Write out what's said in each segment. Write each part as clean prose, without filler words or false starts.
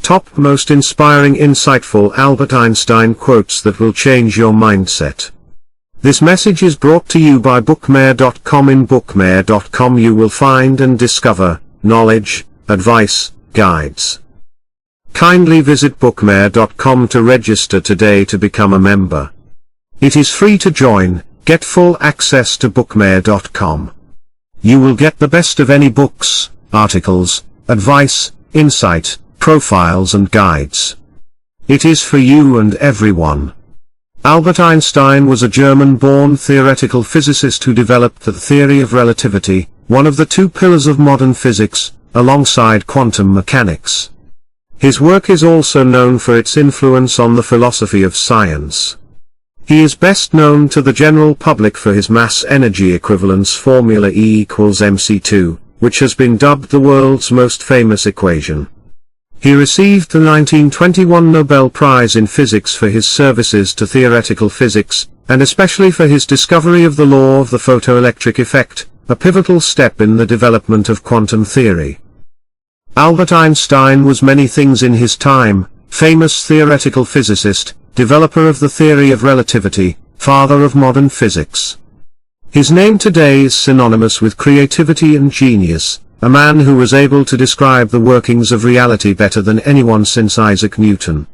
top most inspiring, insightful Albert Einstein quotes that will change your mindset. This message is brought to you by bookmare.com. In bookmare.com you will find and discover knowledge, advice, guides. Kindly visit bookmare.com to register today to become a member. It is free to join. Get full access to bookmare.com. You will get the best of any books, articles, advice, insight, profiles and guides. It is for you and everyone. Albert Einstein was a German-born theoretical physicist who developed the theory of relativity, one of the two pillars of modern physics, alongside quantum mechanics. His work is also known for its influence on the philosophy of science. He is best known to the general public for his mass-energy equivalence formula E=mc2, which has been dubbed the world's most famous equation. He received the 1921 Nobel Prize in Physics for his services to theoretical physics, and especially for his discovery of the law of the photoelectric effect, a pivotal step in the development of quantum theory. Albert Einstein was many things in his time: famous theoretical physicist, developer of the theory of relativity, father of modern physics. His name today is synonymous with creativity and genius, a man who was able to describe the workings of reality better than anyone since Isaac Newton.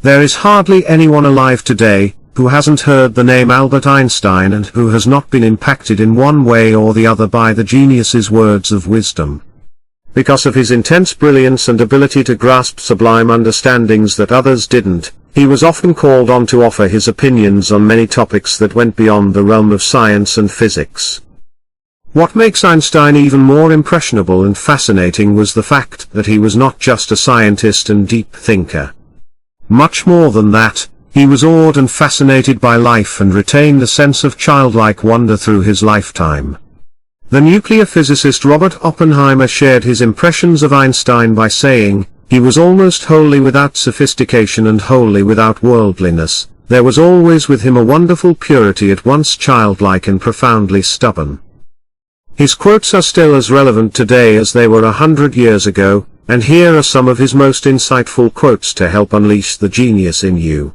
There is hardly anyone alive today who hasn't heard the name Albert Einstein and who has not been impacted in one way or the other by the genius's words of wisdom. Because of his intense brilliance and ability to grasp sublime understandings that others didn't, he was often called on to offer his opinions on many topics that went beyond the realm of science and physics. What makes Einstein even more impressionable and fascinating was the fact that he was not just a scientist and deep thinker. Much more than that, he was awed and fascinated by life and retained a sense of childlike wonder through his lifetime. The nuclear physicist Robert Oppenheimer shared his impressions of Einstein by saying, "He was almost wholly without sophistication and wholly without worldliness. There was always with him a wonderful purity, at once childlike and profoundly stubborn." His quotes are still as relevant today as they were 100 years ago, and here are some of his most insightful quotes to help unleash the genius in you.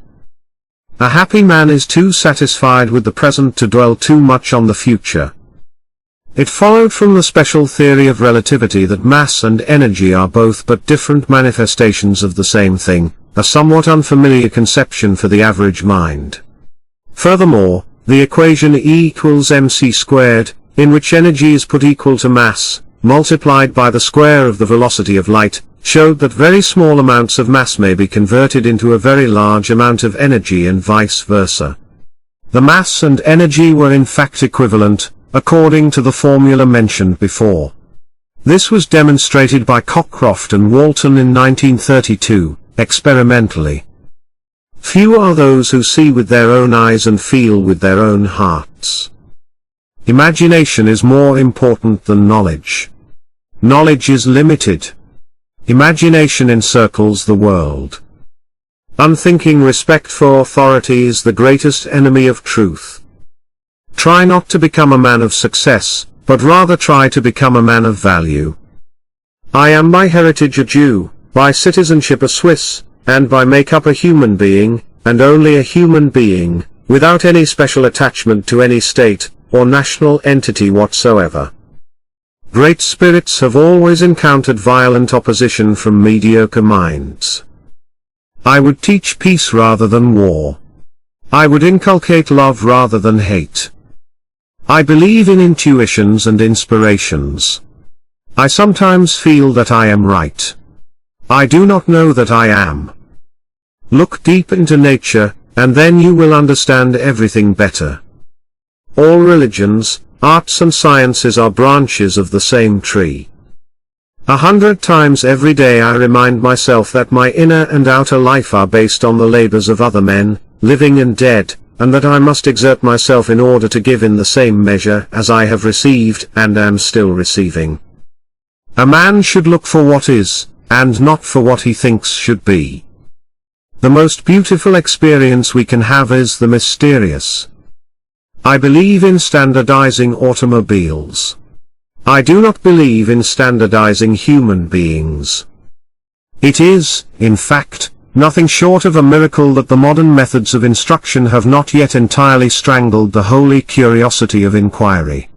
"A happy man is too satisfied with the present to dwell too much on the future." It followed from the special theory of relativity that mass and energy are both but different manifestations of the same thing, a somewhat unfamiliar conception for the average mind. Furthermore, the equation E=mc², in which energy is put equal to mass, multiplied by the square of the velocity of light, showed that very small amounts of mass may be converted into a very large amount of energy and vice versa. The mass and energy were in fact equivalent, according to the formula mentioned before. This was demonstrated by Cockcroft and Walton in 1932, experimentally. Few are those who see with their own eyes and feel with their own hearts. Imagination is more important than knowledge. Knowledge is limited. Imagination encircles the world. Unthinking respect for authority is the greatest enemy of truth. Try not to become a man of success, but rather try to become a man of value. "I am by heritage a Jew, by citizenship a Swiss, and by makeup a human being, and only a human being, without any special attachment to any state or national entity whatsoever." Great spirits have always encountered violent opposition from mediocre minds. "I would teach peace rather than war. I would inculcate love rather than hate. I believe in intuitions and inspirations. I sometimes feel that I am right. I do not know that I am." Look deep into nature, and then you will understand everything better. All religions, arts and sciences are branches of the same tree. 100 times every day I remind myself that my inner and outer life are based on the labors of other men, living and dead, and that I must exert myself in order to give in the same measure as I have received and am still receiving. A man should look for what is, and not for what he thinks should be. The most beautiful experience we can have is the mysterious. I believe in standardizing automobiles. I do not believe in standardizing human beings. It is, in fact, nothing short of a miracle that the modern methods of instruction have not yet entirely strangled the holy curiosity of inquiry.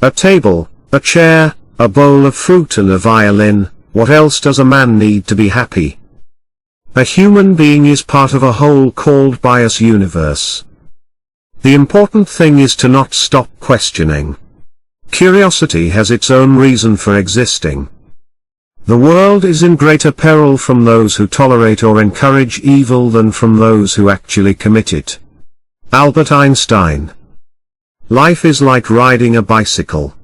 A table, a chair, a bowl of fruit and a violin, what else does a man need to be happy? A human being is part of a whole called by us universe. The important thing is to not stop questioning. Curiosity has its own reason for existing. The world is in greater peril from those who tolerate or encourage evil than from those who actually commit it. Albert Einstein. Life is like riding a bicycle.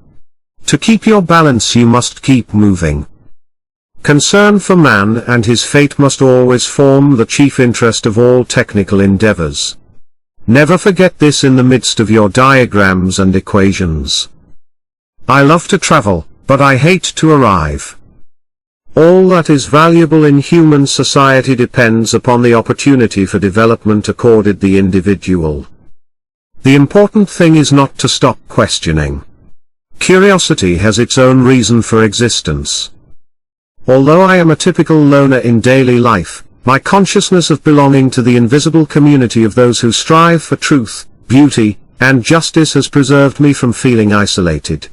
To keep your balance you must keep moving. Concern for man and his fate must always form the chief interest of all technical endeavors. Never forget this in the midst of your diagrams and equations. I love to travel, but I hate to arrive. All that is valuable in human society depends upon the opportunity for development accorded the individual. The important thing is not to stop questioning. Curiosity has its own reason for existence. Although I am a typical loner in daily life, my consciousness of belonging to the invisible community of those who strive for truth, beauty, and justice has preserved me from feeling isolated.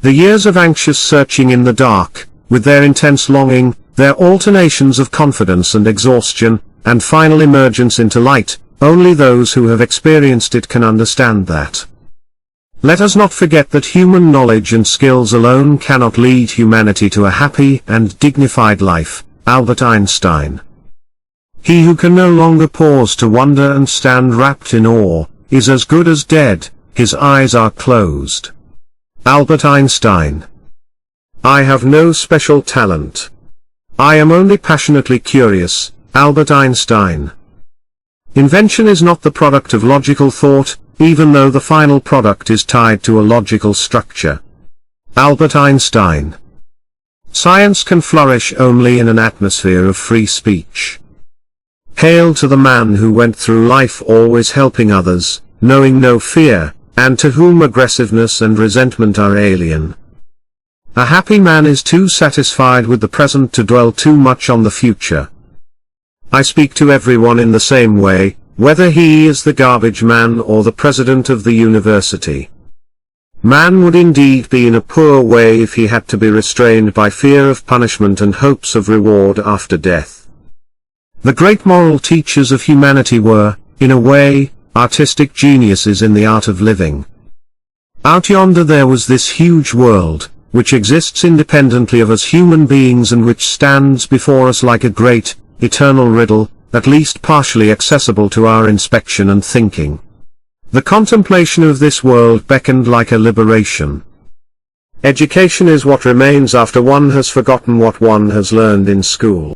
The years of anxious searching in the dark, with their intense longing, their alternations of confidence and exhaustion, and final emergence into light, only those who have experienced it can understand that. Let us not forget that human knowledge and skills alone cannot lead humanity to a happy and dignified life. Albert Einstein. He who can no longer pause to wonder and stand wrapped in awe, is as good as dead, his eyes are closed. Albert Einstein. I have no special talent. I am only passionately curious. Albert Einstein. Invention is not the product of logical thought, even though the final product is tied to a logical structure. Albert Einstein. Science can flourish only in an atmosphere of free speech. Hail to the man who went through life always helping others, knowing no fear, and to whom aggressiveness and resentment are alien. A happy man is too satisfied with the present to dwell too much on the future. I speak to everyone in the same way, whether he is the garbage man or the president of the university. Man would indeed be in a poor way if he had to be restrained by fear of punishment and hopes of reward after death. The great moral teachers of humanity were, in a way, artistic geniuses in the art of living. Out yonder there was this huge world, which exists independently of us human beings and which stands before us like a great, eternal riddle, at least partially accessible to our inspection and thinking. The contemplation of this world beckoned like a liberation. Education is what remains after one has forgotten what one has learned in school.